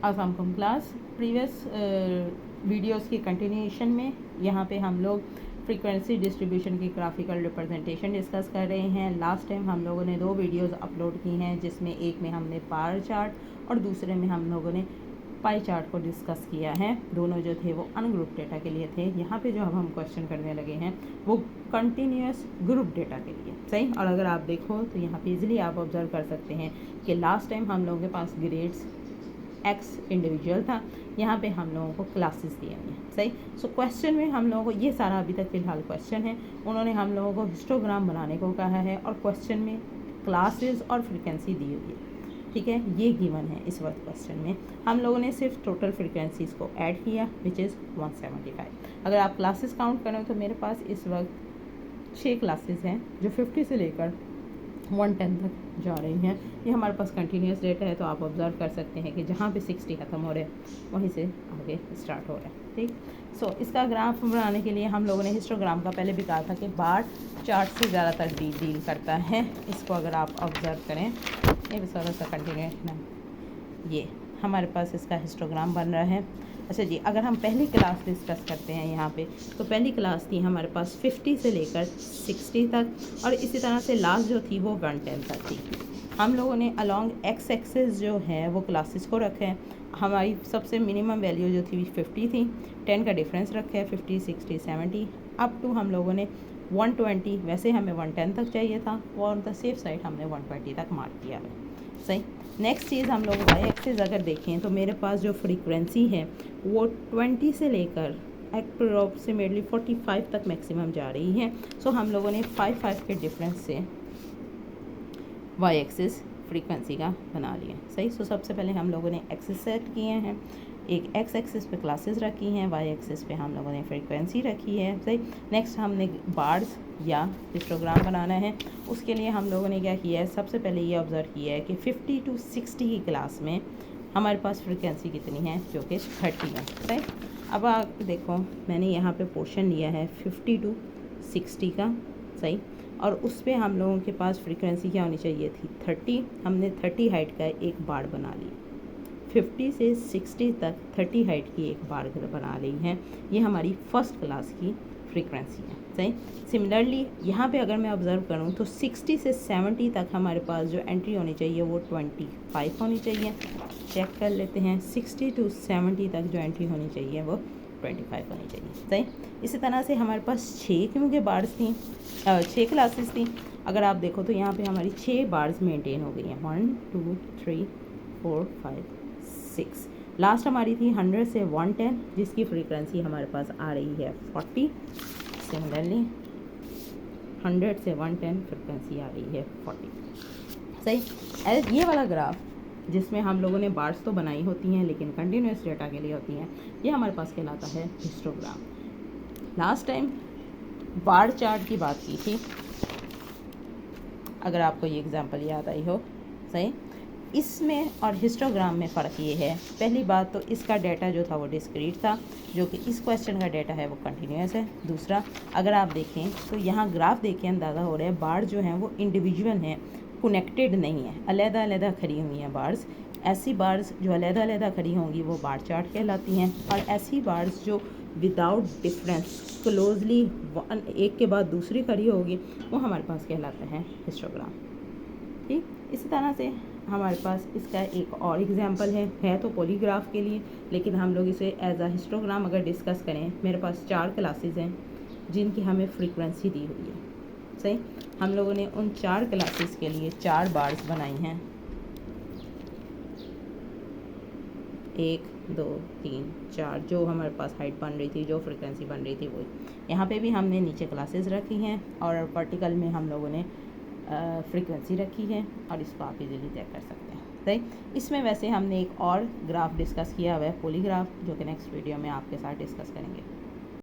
अस्सलाम class. Previous videos की continuation में यहाँ पे हम लोग फ्रीक्वेंसी डिस्ट्रीब्यूशन की ग्राफिकल रिप्रेजेंटेशन डिस्कस कर रहे हैं। लास्ट टाइम हम लोगों ने 2 वीडियोस अपलोड की हैं, जिसमें एक में हमने बार चार्ट और दूसरे में हम लोगों ने पाई चार्ट को डिस्कस किया है। दोनों जो थे वो अनग्रुप डेटा के लिए थे। यहाँ पे जो अब हम क्वेश्चन करने लगे हैं वो कंटिन्यूस ग्रुप डेटा के लिए, सही। और अगर आप देखो तो यहाँ पे इजीली आप ऑब्जर्व कर सकते हैं कि लास्ट टाइम हम लोगों के पास ग्रेड्स एक्स इंडिविजुअल था, यहाँ पे हम लोगों को क्लासेस दिए हुए हैं, सही। सो क्वेश्चन में हम लोगों को ये सारा अभी तक फ़िलहाल क्वेश्चन है, उन्होंने हम लोगों को हिस्टोग्राम बनाने को कहा है और क्वेश्चन में क्लासेस और फ्रीक्वेंसी दी हुई है, ठीक है। ये गिवन है इस वक्त क्वेश्चन में। हम लोगों ने सिर्फ टोटल फ्रीक्वेंसीज़ को ऐड किया विच इज़ 175। अगर आप क्लासेस काउंट करें तो मेरे पास इस वक्त 6 क्लासेस हैं जो 50 से लेकर 110 तक जा रही हैं। ये हमारे पास कंटिन्यूस डेटा है, तो आप ऑब्जर्व कर सकते हैं कि जहाँ पे 60 ख़त्म हो रहे हैं वहीं से आगे स्टार्ट हो रहा है, ठीक। सो इसका ग्राफ बनाने के लिए हम लोगों ने हिस्टोग्राम का पहले भी कहा था कि बार चार्ट से ज़्यादातर डील करता है। इसको अगर आप ऑब्जर्व करें, ये भी थोड़ा सा कंटिन्यूएशन है, ये हमारे पास इसका हिस्टोग्राम बन रहा है। अच्छा जी, अगर हम पहली क्लास डिस्कस करते हैं यहाँ पे, तो पहली क्लास थी हमारे पास 50 से लेकर 60 तक, और इसी तरह से लास्ट जो थी वो 110 तक थी। हम लोगों ने अलॉन्ग एक्स एक्सेस जो है वो क्लासेस को रखे हैं। हमारी सबसे मिनिमम वैल्यू जो थी 50 थी, 10 का डिफरेंस रखा है, 50, 60, 70 अप टू हम लोगों ने 120, वैसे हमें 110 तक चाहिए था और द सेफ साइड हमने 120 तक मार्क किया है, सही। नेक्स्ट चीज़ हम लोग वाई एक्सिस अगर देखें तो मेरे पास जो फ्रीक्वेंसी है वो 20 से लेकर अप्रॉक्सीमेटली 45 तक मैक्सिमम जा रही है। सो हम लोगों ने 5 के डिफरेंस से वाई एक्सिस फ्रीक्वेंसी का बना लिया, सही। सो सबसे पहले हम लोगों ने एक्सिस सेट किए हैं, एक एक्स एक्सिस पे क्लासेस रखी हैं, वाई एक्सिस पे हम लोगों ने फ्रीक्वेंसी रखी है, सही। नेक्स्ट हमने बार्स या हिस्टोग्राम बनाना है, उसके लिए हम लोगों ने क्या किया है, सबसे पहले ये ऑब्ज़र्व किया है कि 50 to 60 की क्लास में हमारे पास फ्रीक्वेंसी कितनी है, जो कि 30 है, सही। अब आप देखो, मैंने यहाँ पे पोर्शन लिया है 50 to 60 का, सही, और उस पर हम लोगों के पास फ्रीक्वेंसी क्या होनी चाहिए थी, 30। हमने 30 हाइट का एक बार बना ली, 50 से 60 तक 30 हाइट की एक बार बना ली है। ये हमारी फर्स्ट क्लास की फ्रीक्वेंसी है, सही। सिमिलरली यहाँ पे अगर मैं ऑब्ज़र्व करूँ तो 60 से 70 तक हमारे पास जो एंट्री होनी चाहिए वो 25 होनी चाहिए। चेक कर लेते हैं, 60 to 70 तक जो एंट्री होनी चाहिए वो 25 होनी चाहिए, सही। इसी तरह से हमारे पास 6 क्योंकि बार्स थी, 6 क्लासेस थी। अगर आप देखो तो यहाँ पे हमारी 6 बार्स मेंटेन हो गई हैं, 1 2 3 4 5 6। लास्ट हमारी थी 100 से 110, जिसकी फ्रीक्वेंसी हमारे पास आ रही है 40। सिमिलरली 100 से 110 फ्रीक्वेंसी आ रही है 40, सही। ये वाला ग्राफ जिसमें हम लोगों ने बार्स तो बनाई होती हैं लेकिन कंटिन्यूस डेटा के लिए होती हैं, ये हमारे पास कहलाता है histogram. Last time bar chart की बात की थी, अगर आपको ये एग्जांपल याद आई हो, सही। इसमें और हिस्टोग्राम में फ़र्क ये है, पहली बात तो इसका डाटा जो था वो डिस्क्रीट था, जो कि इस क्वेश्चन का डाटा है वो कंटिन्यूस है। दूसरा, अगर आप देखें तो यहाँ ग्राफ देख के अंदाज़ा हो रहा है बार जो हैं वो इंडिविजुअल हैं, कनेक्टेड नहीं है, अलग-अलग खड़ी हुई हैं बार्स। ऐसी बार्स जो अलग-अलग खड़ी होंगी वो बार चार्ट कहलाती हैं, और ऐसी बार्स जो विदाउट डिफरेंस क्लोजली एक के बाद दूसरी खड़ी होगी वो हमारे पास कहलाता है हिस्टोग्राम, ठीक। इसी तरह से हमारे पास इसका एक और एग्जांपल है तो पॉलीग्राफ के लिए, लेकिन हम लोग इसे एज अ हिस्टोग्राम अगर डिस्कस करें, मेरे पास 4 क्लासेस हैं जिनकी हमें फ्रीक्वेंसी दी हुई है, सही। हम लोगों ने उन 4 क्लासेस के लिए 4 बार्स बनाई हैं, 1 2 3 4, जो हमारे पास हाइट बन रही थी, जो फ्रीक्वेंसी बन रही थी वो यहाँ पे भी हमने नीचे क्लासेस रखी हैं, और वर्टिकल में हम लोगों ने फ्रीक्वेंसी रखी है, और इसको आप इजीली चेक कर सकते हैं, सही। इसमें वैसे हमने एक और ग्राफ डिस्कस किया हुआ है, पॉलीग्राफ, जो कि नेक्स्ट वीडियो में आपके साथ डिस्कस करेंगे।